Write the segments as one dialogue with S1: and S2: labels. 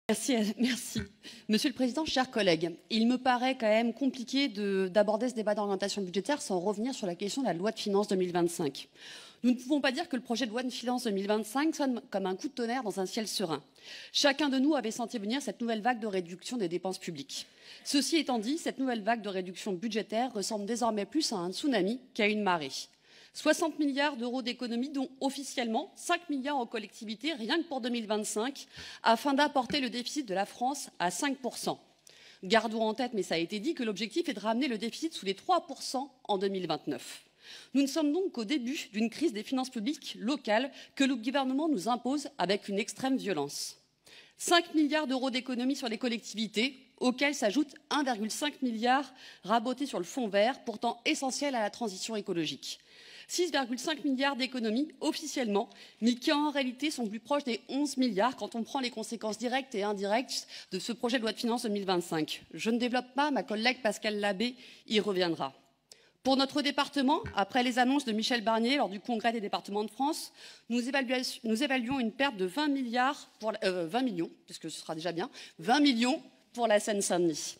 S1: Merci. Monsieur le Président, chers collègues, il me paraît quand même compliqué d'aborder ce débat d'orientation budgétaire sans revenir sur la question de la loi de finances 2025. Nous ne pouvons pas dire que le projet de loi de finances 2025 sonne comme un coup de tonnerre dans un ciel serein. Chacun de nous avait senti venir cette nouvelle vague de réduction des dépenses publiques. Ceci étant dit, cette nouvelle vague de réduction budgétaire ressemble désormais plus à un tsunami qu'à une marée. 60 milliards d'euros d'économies, dont officiellement 5 milliards aux collectivités, rien que pour 2025, afin d'apporter le déficit de la France à 5%. Gardons en tête, mais ça a été dit, que l'objectif est de ramener le déficit sous les 3% en 2029. Nous ne sommes donc qu'au début d'une crise des finances publiques locales que le gouvernement nous impose avec une extrême violence. 5 milliards d'euros d'économies sur les collectivités, auxquels s'ajoute 1,5 milliard raboté sur le fonds vert, pourtant essentiel à la transition écologique. 6,5 milliards d'économies officiellement, mais qui en réalité sont plus proches des 11 milliards quand on prend les conséquences directes et indirectes de ce projet de loi de finances 2025. Je ne développe pas, ma collègue Pascale Labbé y reviendra. Pour notre département, après les annonces de Michel Barnier lors du Congrès des départements de France, nous évaluons une perte de 20 millions, puisque ce sera déjà bien, 20 millions pour la Seine-Saint-Denis.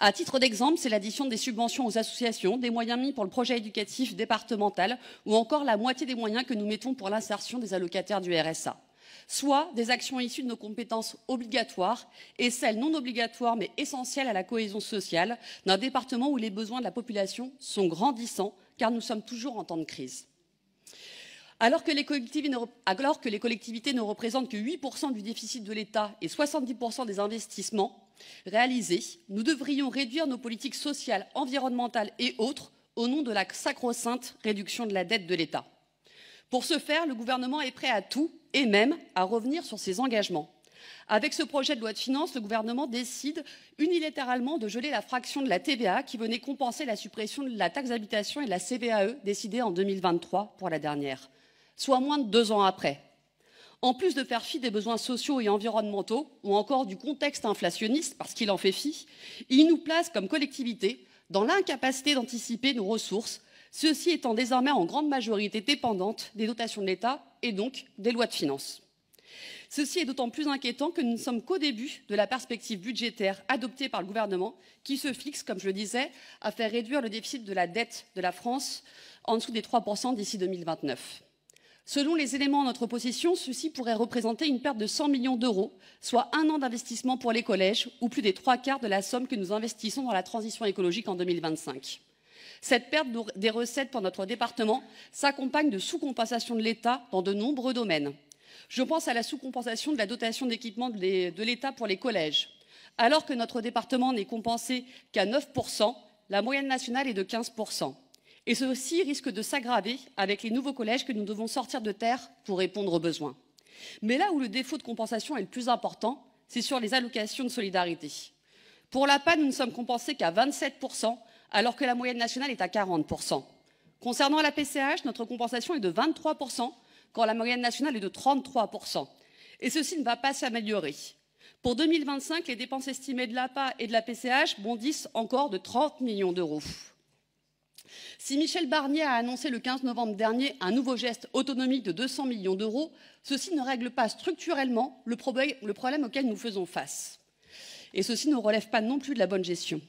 S1: À titre d'exemple, c'est l'addition des subventions aux associations, des moyens mis pour le projet éducatif départemental ou encore la moitié des moyens que nous mettons pour l'insertion des allocataires du RSA. Soit des actions issues de nos compétences obligatoires et celles non obligatoires mais essentielles à la cohésion sociale d'un département où les besoins de la population sont grandissants car nous sommes toujours en temps de crise. Alors que les collectivités ne représentent que 8% du déficit de l'État et 70% des investissements réalisés, nous devrions réduire nos politiques sociales, environnementales et autres au nom de la sacro-sainte réduction de la dette de l'État. Pour ce faire, le gouvernement est prêt à tout et même à revenir sur ses engagements. Avec ce projet de loi de finances, le gouvernement décide unilatéralement de geler la fraction de la TVA qui venait compenser la suppression de la taxe d'habitation et de la CVAE décidée en 2023 pour la dernière, soit moins de 2 ans après. En plus de faire fi des besoins sociaux et environnementaux, ou encore du contexte inflationniste, parce qu'il en fait fi, il nous place comme collectivité dans l'incapacité d'anticiper nos ressources, ceci étant désormais en grande majorité dépendante des dotations de l'État et donc des lois de finances. Ceci est d'autant plus inquiétant que nous ne sommes qu'au début de la perspective budgétaire adoptée par le gouvernement qui se fixe, comme je le disais, à faire réduire le déficit de la dette de la France en dessous des 3% d'ici 2029. Selon les éléments en notre possession, ceci pourrait représenter une perte de 100 millions d'euros, soit 1 an d'investissement pour les collèges ou plus des 3/4 de la somme que nous investissons dans la transition écologique en 2025. Cette perte des recettes pour notre département s'accompagne de sous-compensation de l'État dans de nombreux domaines. Je pense à la sous-compensation de la dotation d'équipement de l'État pour les collèges. Alors que notre département n'est compensé qu'à 9%, la moyenne nationale est de 15%. Et ceci risque de s'aggraver avec les nouveaux collèges que nous devons sortir de terre pour répondre aux besoins. Mais là où le défaut de compensation est le plus important, c'est sur les allocations de solidarité. Pour la PAD, nous ne sommes compensés qu'à 27%, alors que la moyenne nationale est à 40%. Concernant la PCH, notre compensation est de 23%, quand la moyenne nationale est de 33%. Et ceci ne va pas s'améliorer. Pour 2025, les dépenses estimées de l'APA et de la PCH bondissent encore de 30 millions d'euros. Si Michel Barnier a annoncé le 15 novembre dernier un nouveau geste autonomique de 200 millions d'euros, ceci ne règle pas structurellement le problème auquel nous faisons face. Et ceci ne relève pas non plus de la bonne gestion.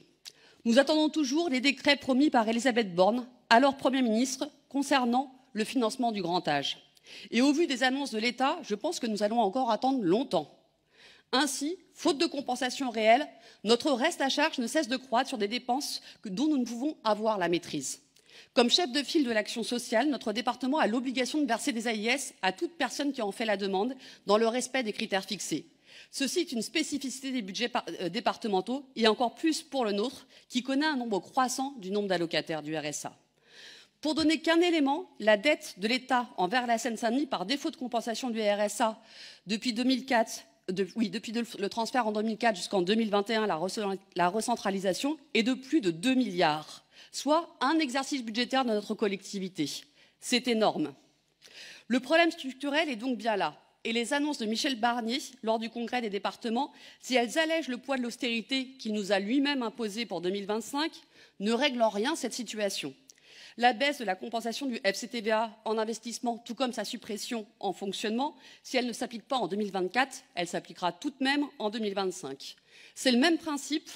S1: Nous attendons toujours les décrets promis par Elisabeth Borne, alors Premier ministre, concernant le financement du grand âge. Et au vu des annonces de l'État, je pense que nous allons encore attendre longtemps. Ainsi, faute de compensation réelle, notre reste à charge ne cesse de croître sur des dépenses dont nous ne pouvons avoir la maîtrise. Comme chef de file de l'action sociale, notre département a l'obligation de verser des AIS à toute personne qui en fait la demande, dans le respect des critères fixés. Ceci est une spécificité des budgets départementaux, et encore plus pour le nôtre, qui connaît un nombre croissant du nombre d'allocataires du RSA. Pour donner qu'un élément, la dette de l'État envers la Seine-Saint-Denis par défaut de compensation du RSA depuis 2004, depuis le transfert en 2004 jusqu'en 2021, la recentralisation, est de plus de 2 milliards, soit un exercice budgétaire de notre collectivité. C'est énorme. Le problème structurel est donc bien là. Et les annonces de Michel Barnier lors du congrès des départements, si elles allègent le poids de l'austérité qu'il nous a lui-même imposé pour 2025, ne règlent en rien cette situation. La baisse de la compensation du FCTVA en investissement, tout comme sa suppression en fonctionnement, si elle ne s'applique pas en 2024, elle s'appliquera tout de même en 2025. C'est le même principe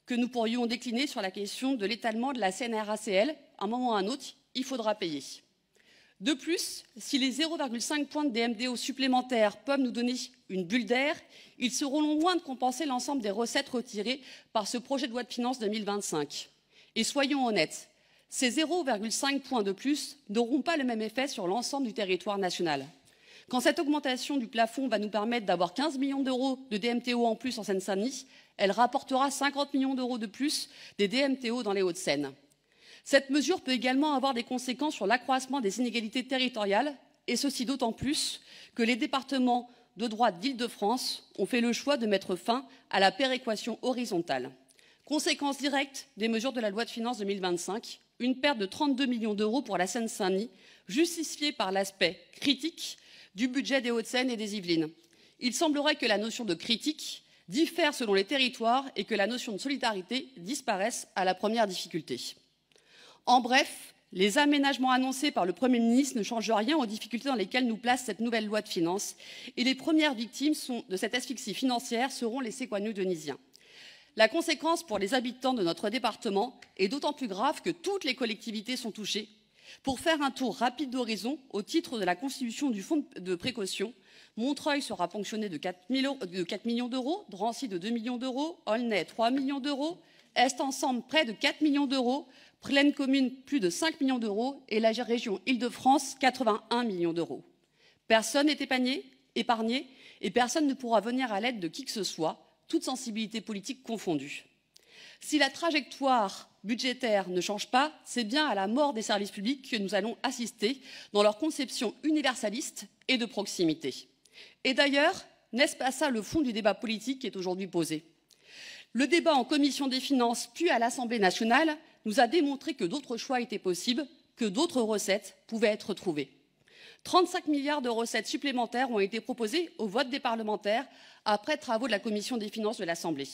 S1: que nous pourrions décliner sur la question de l'étalement de la CNRACL. À un moment ou à un autre, il faudra payer. De plus, si les 0,5 points de DMTO supplémentaires peuvent nous donner une bulle d'air, ils seront loin de compenser l'ensemble des recettes retirées par ce projet de loi de finances 2025. Et soyons honnêtes, ces 0,5 points de plus n'auront pas le même effet sur l'ensemble du territoire national. Quand cette augmentation du plafond va nous permettre d'avoir 15 millions d'euros de DMTO en plus en Seine-Saint-Denis, elle rapportera 50 millions d'euros de plus des DMTO dans les Hauts-de-Seine. Cette mesure peut également avoir des conséquences sur l'accroissement des inégalités territoriales, et ceci d'autant plus que les départements de droite d'Île-de-France ont fait le choix de mettre fin à la péréquation horizontale. Conséquence directe des mesures de la loi de finances 2025, une perte de 32 millions d'euros pour la Seine-Saint-Denis, justifiée par l'aspect critique du budget des Hauts-de-Seine et des Yvelines. Il semblerait que la notion de critique diffère selon les territoires et que la notion de solidarité disparaisse à la première difficulté. En bref, les aménagements annoncés par le Premier ministre ne changent rien aux difficultés dans lesquelles nous place cette nouvelle loi de finances. Et les premières victimes de cette asphyxie financière seront les Séquano-Denysiens. La conséquence pour les habitants de notre département est d'autant plus grave que toutes les collectivités sont touchées. Pour faire un tour rapide d'horizon, au titre de la constitution du fonds de précaution, Montreuil sera ponctionné de 4 millions d'euros, Drancy de 2 millions d'euros, Aulnay 3 millions d'euros, Est ensemble près de 4 millions d'euros, Plaine Commune plus de 5 millions d'euros et la région Île-de-France 81 millions d'euros. Personne n'est épargné et personne ne pourra venir à l'aide de qui que ce soit, toute sensibilité politique confondue. Si la trajectoire budgétaire ne change pas, c'est bien à la mort des services publics que nous allons assister dans leur conception universaliste et de proximité. Et d'ailleurs, n'est-ce pas ça le fond du débat politique qui est aujourd'hui posé? Le débat en commission des finances puis à l'Assemblée nationale nous a démontré que d'autres choix étaient possibles, que d'autres recettes pouvaient être trouvées. 35 milliards de recettes supplémentaires ont été proposées au vote des parlementaires après travaux de la commission des finances de l'Assemblée.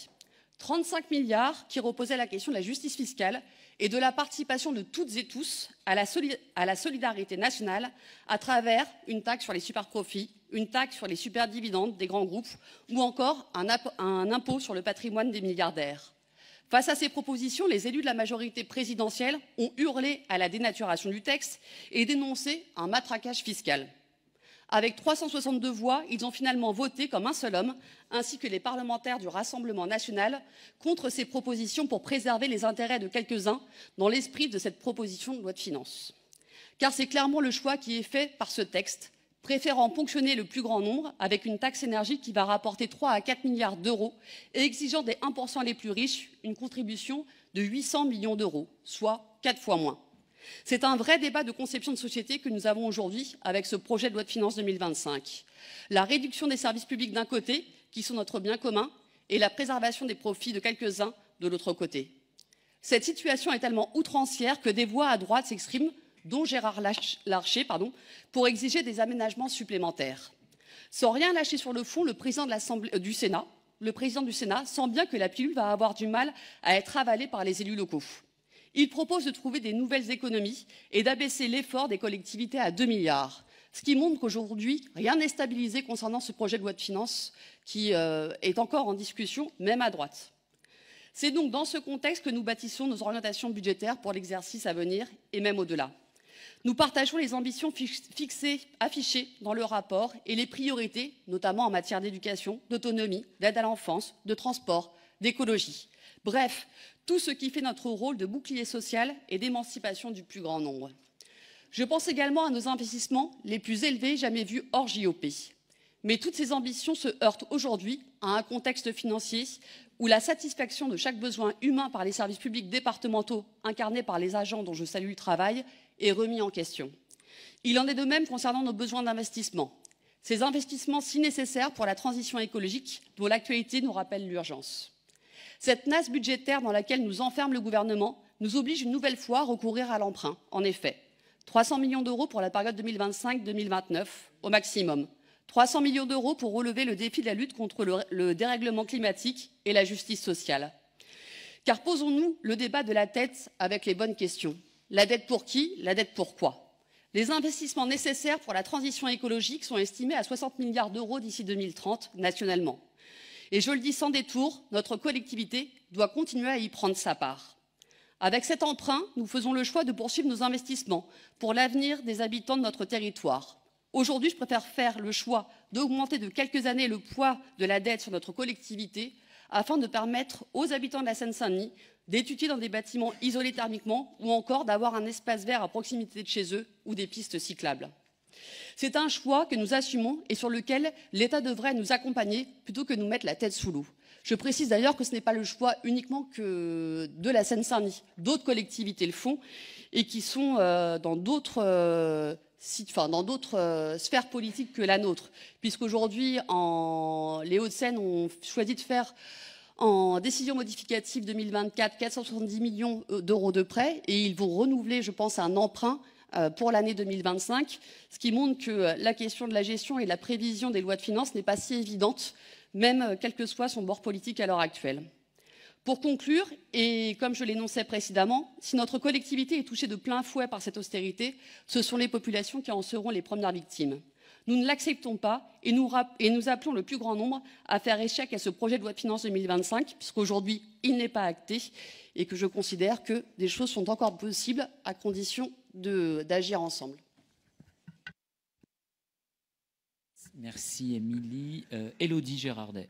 S1: 35 milliards qui reposaient la question de la justice fiscale et de la participation de toutes et tous à la solidarité nationale à travers une taxe sur les superprofits, une taxe sur les superdividendes des grands groupes ou encore un impôt sur le patrimoine des milliardaires. Face à ces propositions, les élus de la majorité présidentielle ont hurlé à la dénaturation du texte et dénoncé un matraquage fiscal. Avec 362 voix, ils ont finalement voté comme un seul homme, ainsi que les parlementaires du Rassemblement national, contre ces propositions pour préserver les intérêts de quelques-uns dans l'esprit de cette proposition de loi de finances. Car c'est clairement le choix qui est fait par ce texte, préférant ponctionner le plus grand nombre avec une taxe énergie qui va rapporter 3 à 4 milliards d'euros et exigeant des 1% les plus riches une contribution de 800 millions d'euros, soit 4 fois moins. C'est un vrai débat de conception de société que nous avons aujourd'hui avec ce projet de loi de finances 2025. La réduction des services publics d'un côté, qui sont notre bien commun, et la préservation des profits de quelques-uns de l'autre côté. Cette situation est tellement outrancière que des voix à droite s'expriment, dont Gérard Larcher, pour exiger des aménagements supplémentaires. Sans rien lâcher sur le fond, le président du Sénat sent bien que la pilule va avoir du mal à être avalée par les élus locaux. Il propose de trouver des nouvelles économies et d'abaisser l'effort des collectivités à 2 milliards, ce qui montre qu'aujourd'hui, rien n'est stabilisé concernant ce projet de loi de finances qui est encore en discussion, même à droite. C'est donc dans ce contexte que nous bâtissons nos orientations budgétaires pour l'exercice à venir et même au-delà. Nous partageons les ambitions affichées dans le rapport et les priorités, notamment en matière d'éducation, d'autonomie, d'aide à l'enfance, de transport, d'écologie. Bref, tout ce qui fait notre rôle de bouclier social et d'émancipation du plus grand nombre. Je pense également à nos investissements les plus élevés jamais vus hors JOP. Mais toutes ces ambitions se heurtent aujourd'hui à un contexte financier où la satisfaction de chaque besoin humain par les services publics départementaux incarnés par les agents dont je salue le travail est remis en question. Il en est de même concernant nos besoins d'investissement. Ces investissements si nécessaires pour la transition écologique dont l'actualité nous rappelle l'urgence. Cette nasse budgétaire dans laquelle nous enferme le gouvernement nous oblige une nouvelle fois à recourir à l'emprunt. En effet, 300 millions d'euros pour la période 2025-2029 au maximum. 300 millions d'euros pour relever le défi de la lutte contre le dérèglement climatique et la justice sociale. Car posons-nous le débat de la tête avec les bonnes questions. La dette pour qui? La dette pourquoi? Les investissements nécessaires pour la transition écologique sont estimés à 60 milliards d'euros d'ici 2030 nationalement. Et je le dis sans détour, notre collectivité doit continuer à y prendre sa part. Avec cet emprunt, nous faisons le choix de poursuivre nos investissements pour l'avenir des habitants de notre territoire. Aujourd'hui, je préfère faire le choix d'augmenter de quelques années le poids de la dette sur notre collectivité afin de permettre aux habitants de la Seine-Saint-Denis d'étudier dans des bâtiments isolés thermiquement ou encore d'avoir un espace vert à proximité de chez eux ou des pistes cyclables. C'est un choix que nous assumons et sur lequel l'État devrait nous accompagner plutôt que nous mettre la tête sous l'eau. Je précise d'ailleurs que ce n'est pas le choix uniquement que de la Seine-Saint-Denis. D'autres collectivités le font et qui sont dans d'autres sphères politiques que la nôtre. Puisqu'aujourd'hui, les Hauts-de-Seine ont choisi de faire en décision modificative 2024 470 millions d'euros de prêts et ils vont renouveler, je pense, un emprunt pour l'année 2025, ce qui montre que la question de la gestion et de la prévision des lois de finances n'est pas si évidente, même quel que soit son bord politique à l'heure actuelle. Pour conclure, et comme je l'énonçais précédemment, si notre collectivité est touchée de plein fouet par cette austérité, ce sont les populations qui en seront les premières victimes. Nous ne l'acceptons pas et nous appelons le plus grand nombre à faire échec à ce projet de loi de finances 2025, puisqu'aujourd'hui, il n'est pas acté et que je considère que des choses sont encore possibles à condition d'agir ensemble.
S2: Merci Émilie. Élodie Gérardet.